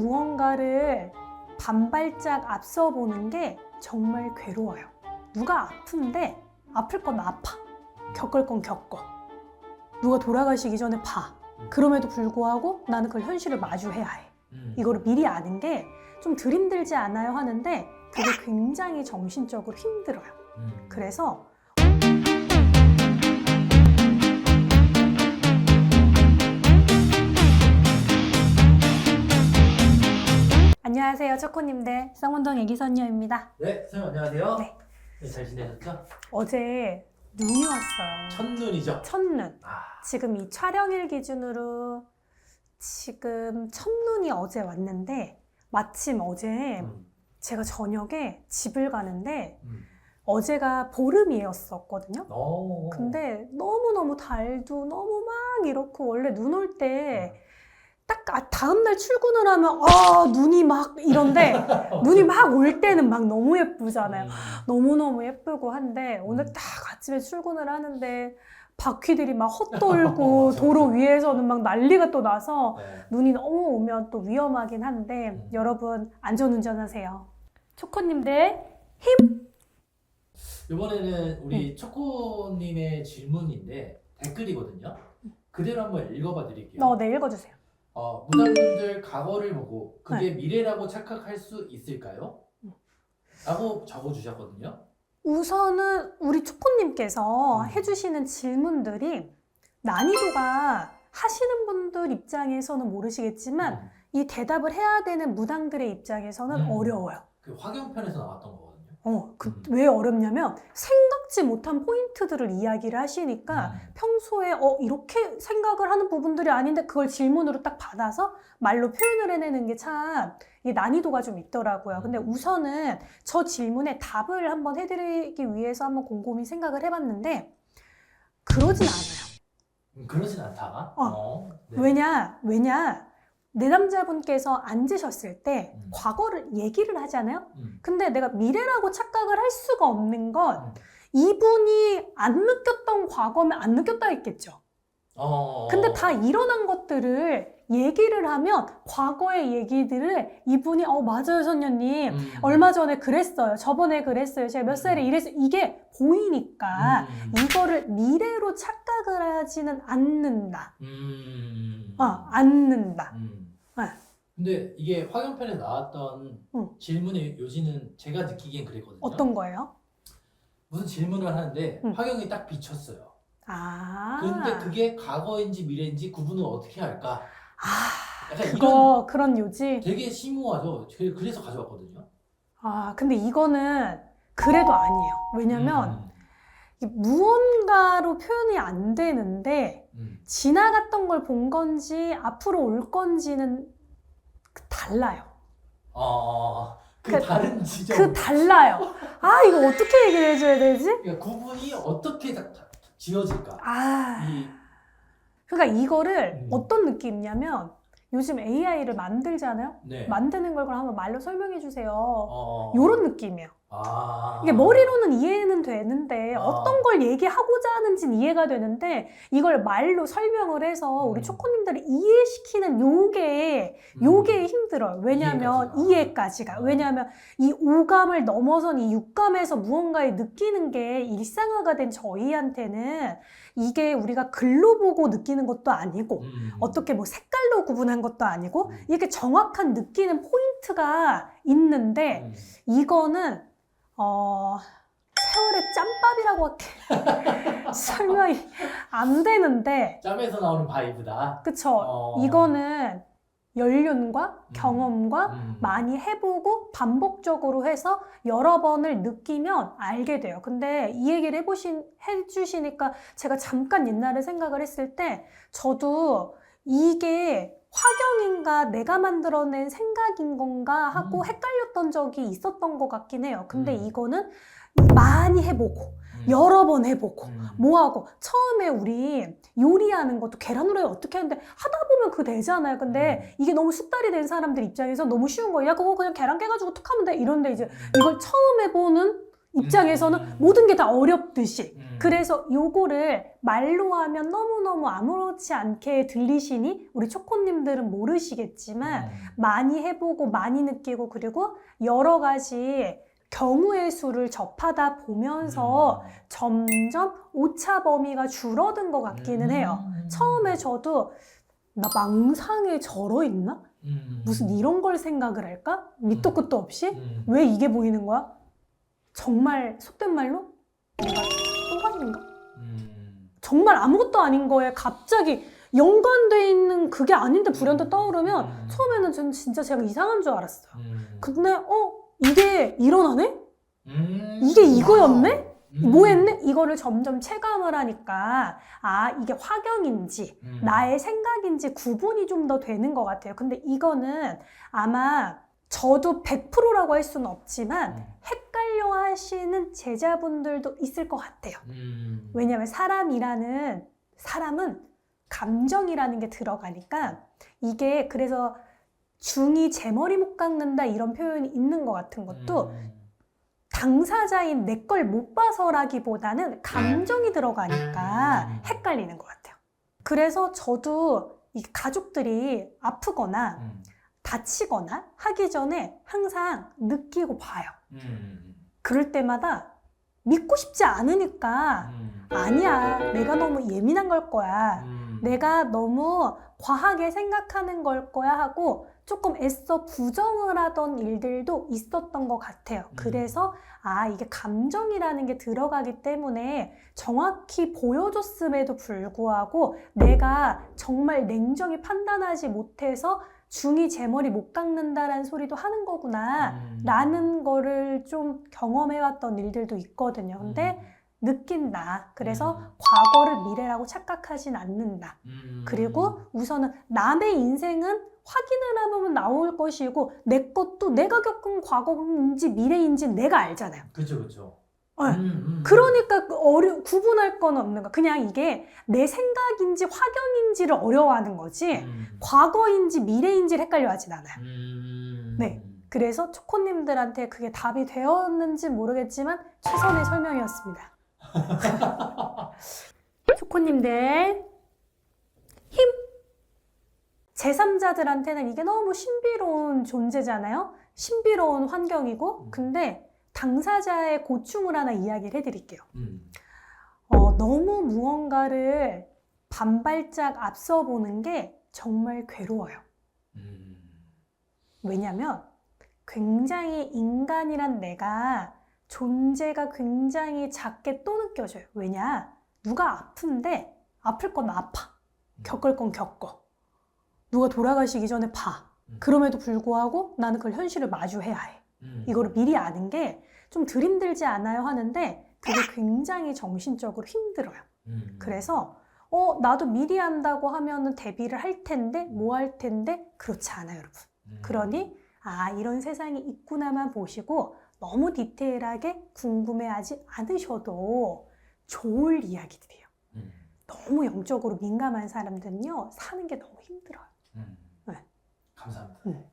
무언가를 반발짝 앞서 보는 게 정말 괴로워요. 누가 아픈데 아플 건 아파. 겪을 건 겪어. 누가 돌아가시기 전에 봐. 그럼에도 불구하고 나는 그걸 현실을 마주해야 해. 이거를 미리 아는 게 좀 덜 힘들지 않아요 하는데 그게 굉장히 정신적으로 힘들어요. 그래서 안녕하세요, 초코님들. 쌍문동 애기선녀입니다. 네, 선생님 안녕하세요. 네. 네, 잘 지내셨죠? 어제 눈이 왔어요. 첫눈이죠? 첫눈. 아, 지금 이 촬영일 기준으로 지금 첫눈이 어제 왔는데 마침 어제 제가 저녁에 집을 가는데 어제가 보름이었었거든요. 오. 근데 너무너무 달도 너무 막 이렇고 원래 눈 올 때 딱 다음날 출근을 하면 눈이 막 이런데 눈이 막 올 때는 막 너무 예쁘잖아요. 너무너무 예쁘고 한데 오늘 딱 아침에 출근을 하는데 바퀴들이 막 헛돌고 맞아, 도로 맞아. 위에서는 막 난리가 또 나서 네. 눈이 너무 오면 또 위험하긴 한데 여러분 안전운전하세요. 초코님들 이번에는 우리 초코님의 질문인데 댓글이거든요. 그대로 한번 읽어봐 드릴게요. 네, 읽어주세요. 무당분들 과거를 보고 그게 미래라고 착각할 수 있을까요? 라고 적어주셨거든요. 우선은 우리 초코님께서 음. 해주시는 질문들이 난이도가 하시는 분들 입장에서는 모르시겠지만 이 대답을 해야 되는 무당들의 입장에서는 어려워요. 그 화경편에서 나왔던 거거든요. 왜 어렵냐면 생각지 못한 포인트들을 이야기를 하시니까 평소에 이렇게 생각을 하는 부분들이 아닌데 그걸 질문으로 딱 받아서 말로 표현을 해내는 게 참 난이도가 좀 있더라고요. 근데 우선은 저 질문에 답을 한번 해드리기 위해서 한번 곰곰이 생각을 해봤는데 그러진 않아요. 그러진 않다. 네. 왜냐 내담자분께서 앉으셨을 때 과거를 얘기를 하잖아요. 근데 내가 미래라고 착각을 할 수가 없는 건 이분이 안 느꼈던 과거면 안 느꼈다 했겠죠. 근데 다 일어난 것들을 얘기를 하면 과거의 얘기들을 이분이 맞아요 선녀님 얼마 전에 그랬어요, 저번에 그랬어요, 제가 몇 살에 이랬어요, 이게 보이니까 이거를 미래로 착각을 하지는 않는다. 않는다. 근데 이게 화경편에 나왔던 질문의 요지는 제가 느끼기엔 그랬거든요. 어떤 거예요? 무슨 질문을 하는데 화경이 딱 비쳤어요. 근데 그게 과거인지 미래인지 구분을 어떻게 할까? 약간 그런 요지? 되게 심오하죠. 그래서 가져왔거든요. 근데 이거는 그래도 아니에요. 왜냐면 무언가로 표현이 안 되는데 지나갔던 걸 본 건지 앞으로 올 건지는 달라요. 다른 지점. 달라요. 이거 어떻게 얘기를 해줘야 되지? 그러니까 구분이 어떻게 지어질까? 그러니까 이거를 어떤 느낌이냐면 요즘 AI를 만들잖아요? 네. 만드는 걸 그럼 한번 말로 설명해 주세요. 요런 느낌이에요. 이게 뭐 머리로는 이해는 되는데 어떤 걸 얘기하고자 하는지는 이해가 되는데 이걸 말로 설명을 해서 우리 초코님들을 이해시키는 요게 힘들어요. 왜냐면 이해까지가. 왜냐면 이 오감을 넘어선 이 육감에서 무언가를 느끼는 게 일상화가 된 저희한테는 이게 우리가 글로 보고 느끼는 것도 아니고 어떻게 뭐 색깔로 구분한 것도 아니고 이렇게 정확한 느끼는 포인트가 있는데 이거는 세월의 짬밥이라고 설명이 안 되는데 짬에서 나오는 바이브다. 그쵸. 이거는 연륜과 경험과 많이 해보고 반복적으로 해서 여러 번을 느끼면 알게 돼요. 근데 이 얘기를 해주시니까 제가 잠깐 옛날에 생각을 했을 때 저도 이게 화경인가 내가 만들어낸 생각인 건가 하고 헷갈렸던 적이 있었던 것 같긴 해요. 근데 이거는 많이 해보고 여러 번 해보고 뭐하고 처음에 우리 요리하는 것도 계란 후라이 어떻게 하는데 하다 보면 그거 되잖아요. 근데 이게 너무 숙달이 된 사람들 입장에서 너무 쉬운 거예요. 야 그거 그냥 계란 깨가지고 툭 하면 돼 이런데 이제 이걸 처음 해보는 입장에서는 모든 게 다 어렵듯이. 그래서 요거를 말로 하면 너무너무 아무렇지 않게 들리시니 우리 초코님들은 모르시겠지만 많이 해보고 많이 느끼고 그리고 여러 가지 경우의 수를 접하다 보면서 점점 오차 범위가 줄어든 것 같기는 해요. 처음에 저도 나 망상에 절어 있나? 무슨 이런 걸 생각을 할까? 밑도 끝도 없이? 왜 이게 보이는 거야? 정말 속된 말로 내가 또라이인가? 정말 아무것도 아닌 거에 갑자기 연관돼 있는 그게 아닌데 불현듯 떠오르면 처음에는 저는 진짜 제가 이상한 줄 알았어요. 근데 이게 일어나네? 이게 이거였네? 뭐 했네? 이거를 점점 체감을 하니까 이게 화경인지 나의 생각인지 구분이 좀 더 되는 것 같아요. 근데 이거는 아마 저도 100%라고 할 수는 없지만 헷갈려 하시는 제자분들도 있을 것 같아요. 왜냐하면 사람은 감정이라는 게 들어가니까 이게 그래서 중이 제 머리 못 깎는다 이런 표현이 있는 것 같은 것도 당사자인 내 걸 못 봐서라기보다는 감정이 들어가니까 헷갈리는 것 같아요. 그래서 저도 이 가족들이 아프거나 다치거나 하기 전에 항상 느끼고 봐요. 그럴 때마다 믿고 싶지 않으니까 아니야, 내가 너무 예민한 걸 거야. 내가 너무 과하게 생각하는 걸 거야 하고 조금 애써 부정을 하던 일들도 있었던 것 같아요. 그래서 이게 감정이라는 게 들어가기 때문에 정확히 보여줬음에도 불구하고 내가 정말 냉정히 판단하지 못해서 중이 제 머리 못 깎는다라는 소리도 하는 거구나 라는 거를 좀 경험해왔던 일들도 있거든요. 근데 느낀다. 그래서 과거를 미래라고 착각하진 않는다. 그리고 우선은 남의 인생은 확인을 해보면 나올 것이고 내 것도 내가 겪은 과거인지 미래인지 내가 알잖아요. 그렇죠. 그러니까 구분할 건 없는 거. 그냥 이게 내 생각인지 화경인지를 어려워하는 거지 과거인지 미래인지를 헷갈려 하진 않아요. 네. 그래서 초코님들한테 그게 답이 되었는지 모르겠지만 최선의 설명이었습니다. 초코님들 힘! 제3자들한테는 이게 너무 신비로운 존재잖아요. 신비로운 환경이고 근데 당사자의 고충을 하나 이야기를 해드릴게요. 너무 무언가를 반발짝 앞서 보는 게 정말 괴로워요. 왜냐면 굉장히 인간이란 내가 존재가 굉장히 작게 또 느껴져요. 왜냐? 누가 아픈데 아플 건 아파. 겪을 건 겪어. 누가 돌아가시기 전에 봐. 그럼에도 불구하고 나는 그걸 현실을 마주해야 해. 이거를 미리 아는 게 좀 들힘들지 않아요 하는데 그게 굉장히 정신적으로 힘들어요. 그래서 나도 미리 안다고 하면은 대비를 할 텐데 뭐 할 텐데 그렇지 않아요, 여러분. 그러니 이런 세상이 있구나만 보시고 너무 디테일하게 궁금해하지 않으셔도 좋을 이야기들이에요. 너무 영적으로 민감한 사람들은요 사는 게 너무 힘들어요. 네. 감사합니다.